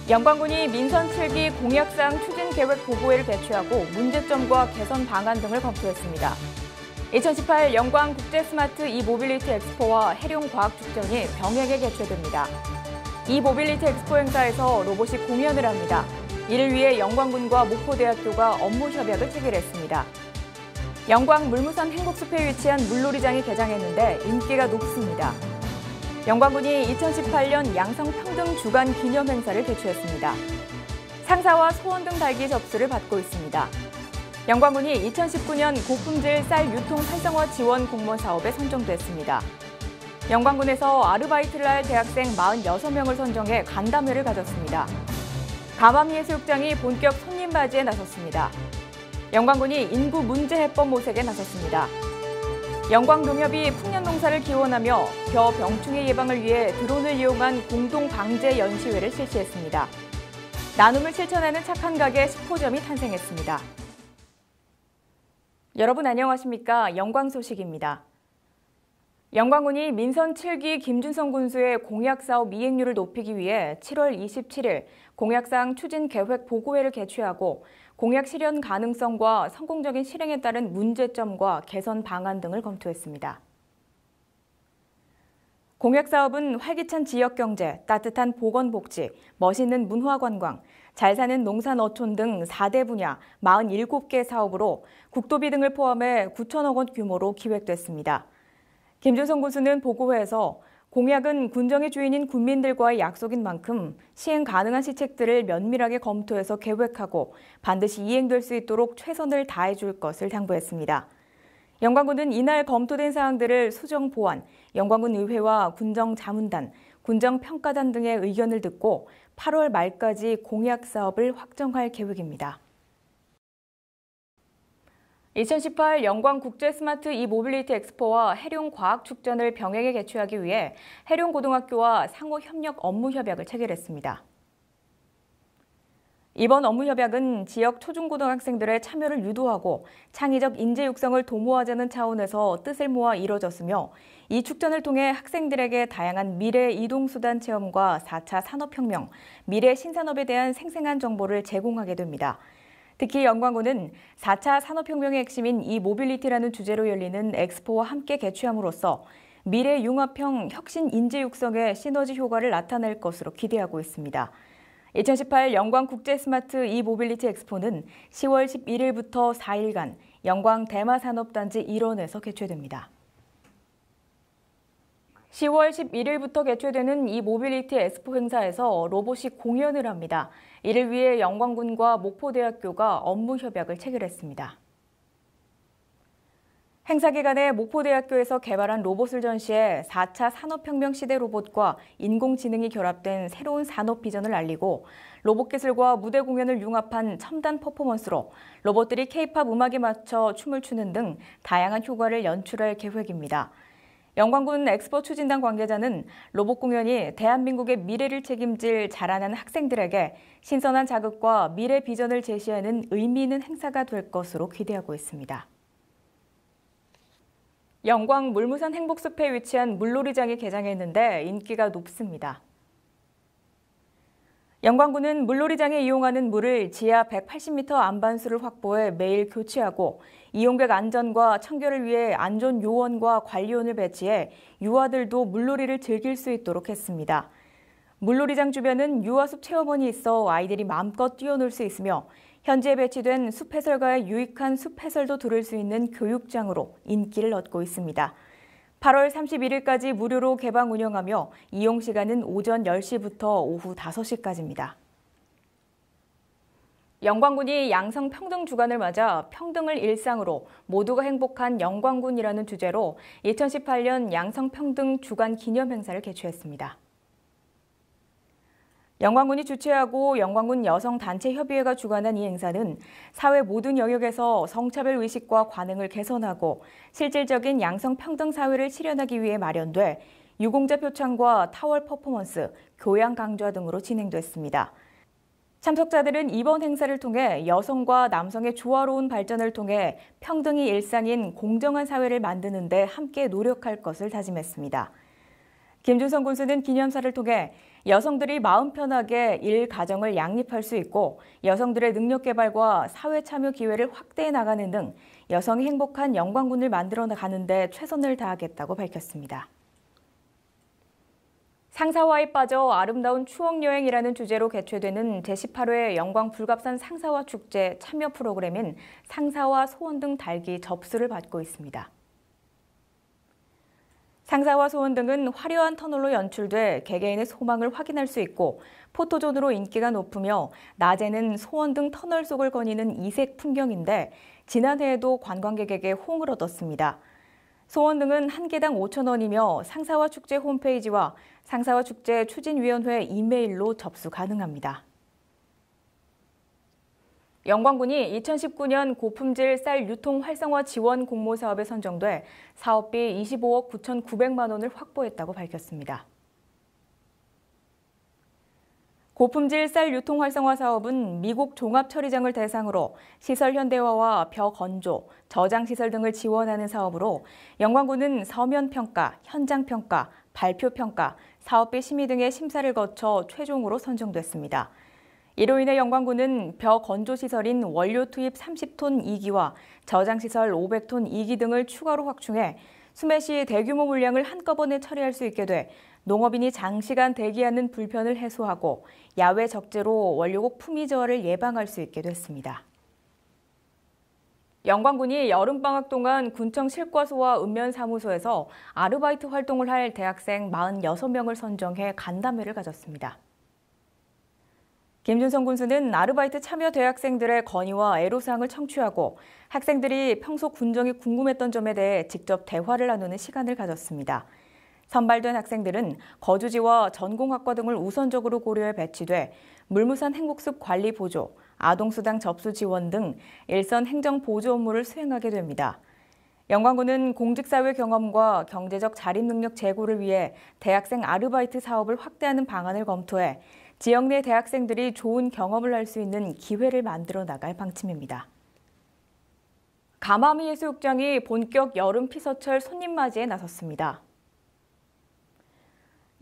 영광군이 민선 7기 공약사항 추진 계획 보고회를 개최하고 문제점과 개선 방안 등을 검토했습니다. 2018 영광 국제 스마트 이모빌리티 엑스포와 해룡과학축전이 병행해 개최됩니다. 이모빌리티 엑스포 행사에서 로봇이 공연을 합니다. 이를 위해 영광군과 목포대학교가 업무 협약을 체결했습니다. 영광 물무선 행복숲에 위치한 물놀이장이 개장했는데 인기가 높습니다. 영광군이 2018년 양성평등 주간 기념 행사를 개최했습니다. 상사와 소원 등 달기 접수를 받고 있습니다. 영광군이 2019년 고품질 쌀 유통 활성화 지원 공무원 사업에 선정됐습니다. 영광군에서 아르바이트를 할 대학생 46명을 선정해 간담회를 가졌습니다. 감암예술극장이 본격 손님맞이에 나섰습니다. 영광군이 인구 문제 해법 모색에 나섰습니다. 영광농협이 풍년농사를 기원하며 벼 병충해 예방을 위해 드론을 이용한 공동 방제 연시회를 실시했습니다. 나눔을 실천하는 착한 가게 10호점이 탄생했습니다. 여러분 안녕하십니까? 영광 소식입니다. 영광군이 민선 7기 김준성 군수의 공약사업 이행률을 높이기 위해 7월 27일 공약사항 추진 계획 보고회를 개최하고 공약 실현 가능성과 성공적인 실행에 따른 문제점과 개선 방안 등을 검토했습니다. 공약사업은 활기찬 지역경제, 따뜻한 보건복지, 멋있는 문화관광, 잘 사는 농산어촌 등 4대 분야 47개 사업으로 국도비 등을 포함해 9천억 원 규모로 기획됐습니다. 김준성 군수는 보고회에서 공약은 군정의 주인인 군민들과의 약속인 만큼 시행 가능한 시책들을 면밀하게 검토해서 계획하고 반드시 이행될 수 있도록 최선을 다해줄 것을 당부했습니다. 영광군은 이날 검토된 사항들을 수정 보완, 영광군 의회와 군정 자문단, 군정 평가단 등의 의견을 듣고 8월 말까지 공약 사업을 확정할 계획입니다. 2018 영광 국제 스마트 이모빌리티 엑스포와 해룡과학축전을 병행해 개최하기 위해 해룡고등학교와 상호 협력 업무 협약을 체결했습니다. 이번 업무 협약은 지역 초중고등학생들의 참여를 유도하고 창의적 인재 육성을 도모하자는 차원에서 뜻을 모아 이뤄졌으며 이 축전을 통해 학생들에게 다양한 미래 이동수단 체험과 4차 산업혁명, 미래 신산업에 대한 생생한 정보를 제공하게 됩니다. 특히 영광군은 4차 산업혁명의 핵심인 이모빌리티라는 주제로 열리는 엑스포와 함께 개최함으로써 미래 융합형 혁신 인재 육성의 시너지 효과를 나타낼 것으로 기대하고 있습니다. 2018 영광 국제 스마트 이모빌리티 엑스포는 10월 11일부터 4일간 영광 대마산업단지 일원에서 개최됩니다. 10월 11일부터 개최되는 이 모빌리티 엑스포 행사에서 로봇이 공연을 합니다. 이를 위해 영광군과 목포대학교가 업무 협약을 체결했습니다. 행사 기간에 목포대학교에서 개발한 로봇을 전시해 4차 산업혁명 시대 로봇과 인공지능이 결합된 새로운 산업 비전을 알리고 로봇 기술과 무대 공연을 융합한 첨단 퍼포먼스로 로봇들이 K-팝 음악에 맞춰 춤을 추는 등 다양한 효과를 연출할 계획입니다. 영광군 엑스포 추진단 관계자는 로봇 공연이 대한민국의 미래를 책임질 자라나는 학생들에게 신선한 자극과 미래 비전을 제시하는 의미 있는 행사가 될 것으로 기대하고 있습니다. 영광 물무선 행복숲에 위치한 물놀이장이 개장했는데 인기가 높습니다. 영광군은 물놀이장에 이용하는 물을 지하 180m 안반수를 확보해 매일 교체하고 이용객 안전과 청결을 위해 안전 요원과 관리원을 배치해 유아들도 물놀이를 즐길 수 있도록 했습니다. 물놀이장 주변은 유아숲 체험원이 있어 아이들이 마음껏 뛰어놀 수 있으며 현지에 배치된 숲 해설가의 유익한 숲 해설도 들을 수 있는 교육장으로 인기를 얻고 있습니다. 8월 31일까지 무료로 개방 운영하며 이용 시간은 오전 10시부터 오후 5시까지입니다. 영광군이 양성평등 주간을 맞아 평등을 일상으로 모두가 행복한 영광군이라는 주제로 2018년 양성평등 주간 기념 행사를 개최했습니다. 영광군이 주최하고 영광군 여성단체협의회가 주관한 이 행사는 사회 모든 영역에서 성차별 의식과 관행을 개선하고 실질적인 양성평등 사회를 실현하기 위해 마련돼 유공자 표창과 타월 퍼포먼스, 교양 강좌 등으로 진행됐습니다. 참석자들은 이번 행사를 통해 여성과 남성의 조화로운 발전을 통해 평등이 일상인 공정한 사회를 만드는 데 함께 노력할 것을 다짐했습니다. 김준성 군수는 기념사를 통해 여성들이 마음 편하게 일, 가정을 양립할 수 있고 여성들의 능력 개발과 사회 참여 기회를 확대해 나가는 등 여성이 행복한 영광군을 만들어 나가는 데 최선을 다하겠다고 밝혔습니다. 상사화에 빠져 아름다운 추억여행이라는 주제로 개최되는 제18회 영광 불갑산 상사화 축제 참여 프로그램인 상사화 소원 등 달기 접수를 받고 있습니다. 상사화 소원 등은 화려한 터널로 연출돼 개개인의 소망을 확인할 수 있고 포토존으로 인기가 높으며 낮에는 소원 등 터널 속을 거니는 이색 풍경인데 지난해에도 관광객에게 호응을 얻었습니다. 소원 등은 한 개당 5,000원이며 상사화 축제 홈페이지와 상사화 축제 추진위원회 이메일로 접수 가능합니다. 영광군이 2019년 고품질 쌀 유통 활성화 지원 공모 사업에 선정돼 사업비 25억 9,900만 원을 확보했다고 밝혔습니다. 고품질 쌀 유통 활성화 사업은 미국 종합처리장을 대상으로 시설 현대화와 벼 건조, 저장 시설 등을 지원하는 사업으로 영광군은 서면 평가, 현장 평가, 발표 평가, 사업비 심의 등의 심사를 거쳐 최종으로 선정됐습니다. 이로 인해 영광군은 벼 건조 시설인 원료 투입 30톤 2기와 저장 시설 500톤 2기 등을 추가로 확충해 수매 시 대규모 물량을 한꺼번에 처리할 수 있게 돼 농업인이 장시간 대기하는 불편을 해소하고 야외 적재로 원료곡 품위 저하를 예방할 수 있게 됐습니다. 영광군이 여름방학 동안 군청 실과소와 읍면사무소에서 아르바이트 활동을 할 대학생 46명을 선정해 간담회를 가졌습니다. 김준성 군수는 아르바이트 참여 대학생들의 건의와 애로사항을 청취하고 학생들이 평소 군정이 궁금했던 점에 대해 직접 대화를 나누는 시간을 가졌습니다. 선발된 학생들은 거주지와 전공학과 등을 우선적으로 고려해 배치돼 물무산 행복숲 관리 보조, 아동수당 접수 지원 등 일선 행정 보조 업무를 수행하게 됩니다. 영광군은 공직사회 경험과 경제적 자립 능력 제고를 위해 대학생 아르바이트 사업을 확대하는 방안을 검토해 지역 내 대학생들이 좋은 경험을 할 수 있는 기회를 만들어 나갈 방침입니다. 가마미 해수욕장이 본격 여름 피서철 손님 맞이에 나섰습니다.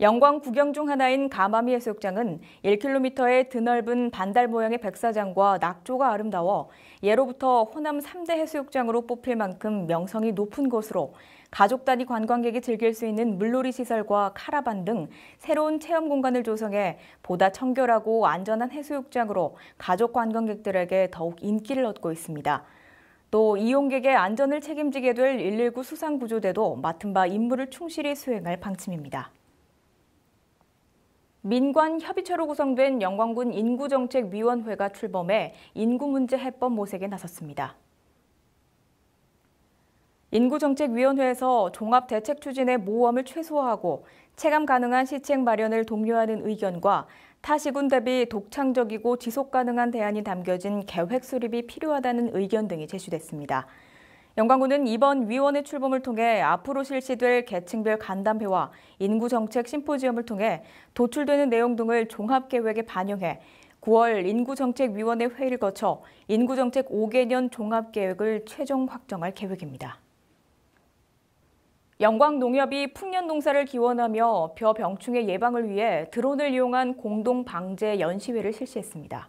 영광 구경 중 하나인 가마미 해수욕장은 1km의 드넓은 반달 모양의 백사장과 낙조가 아름다워 예로부터 호남 3대 해수욕장으로 뽑힐 만큼 명성이 높은 곳으로 가족 단위 관광객이 즐길 수 있는 물놀이 시설과 카라반 등 새로운 체험 공간을 조성해 보다 청결하고 안전한 해수욕장으로 가족 관광객들에게 더욱 인기를 얻고 있습니다. 또 이용객의 안전을 책임지게 될 119 수상구조대도 맡은 바 임무를 충실히 수행할 방침입니다. 민관 협의체로 구성된 영광군 인구정책위원회가 출범해 인구문제 해법 모색에 나섰습니다. 인구정책위원회에서 종합대책 추진의 모험을 최소화하고 체감 가능한 시책 마련을 독려하는 의견과 타시군 대비 독창적이고 지속가능한 대안이 담겨진 계획 수립이 필요하다는 의견 등이 제시됐습니다. 영광군은 이번 위원회 출범을 통해 앞으로 실시될 계층별 간담회와 인구정책 심포지엄을 통해 도출되는 내용 등을 종합계획에 반영해 9월 인구정책위원회 회의를 거쳐 인구정책 5개년 종합계획을 최종 확정할 계획입니다. 영광농협이 풍년농사를 기원하며 벼 병충해 예방을 위해 드론을 이용한 공동방제 연시회를 실시했습니다.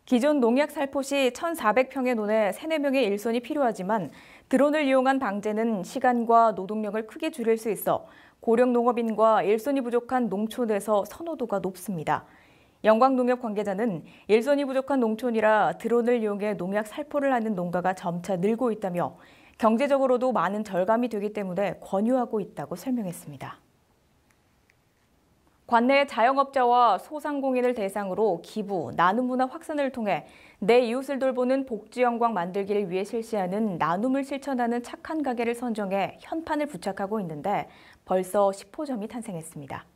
기존 농약 살포 시 1,400평의 논에 3, 4명의 일손이 필요하지만 드론을 이용한 방제는 시간과 노동력을 크게 줄일 수 있어 고령 농업인과 일손이 부족한 농촌에서 선호도가 높습니다. 영광농협 관계자는 일손이 부족한 농촌이라 드론을 이용해 농약 살포를 하는 농가가 점차 늘고 있다며 경제적으로도 많은 절감이 되기 때문에 권유하고 있다고 설명했습니다. 관내 자영업자와 소상공인을 대상으로 기부, 나눔 문화 확산을 통해 내 이웃을 돌보는 복지 영광 만들기를 위해 실시하는 나눔을 실천하는 착한 가게를 선정해 현판을 부착하고 있는데 벌써 10호점이 탄생했습니다.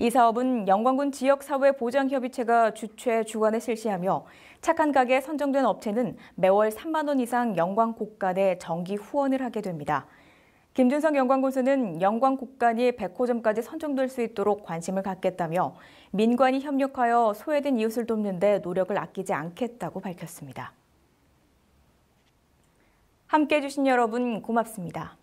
이 사업은 영광군 지역사회보장협의체가 주최 주관에 실시하며 착한 가게에 선정된 업체는 매월 3만 원 이상 영광곡간에 정기 후원을 하게 됩니다. 김준성 영광군수는 영광곡간이 100호점까지 선정될 수 있도록 관심을 갖겠다며 민관이 협력하여 소외된 이웃을 돕는 데 노력을 아끼지 않겠다고 밝혔습니다. 함께해 주신 여러분 고맙습니다.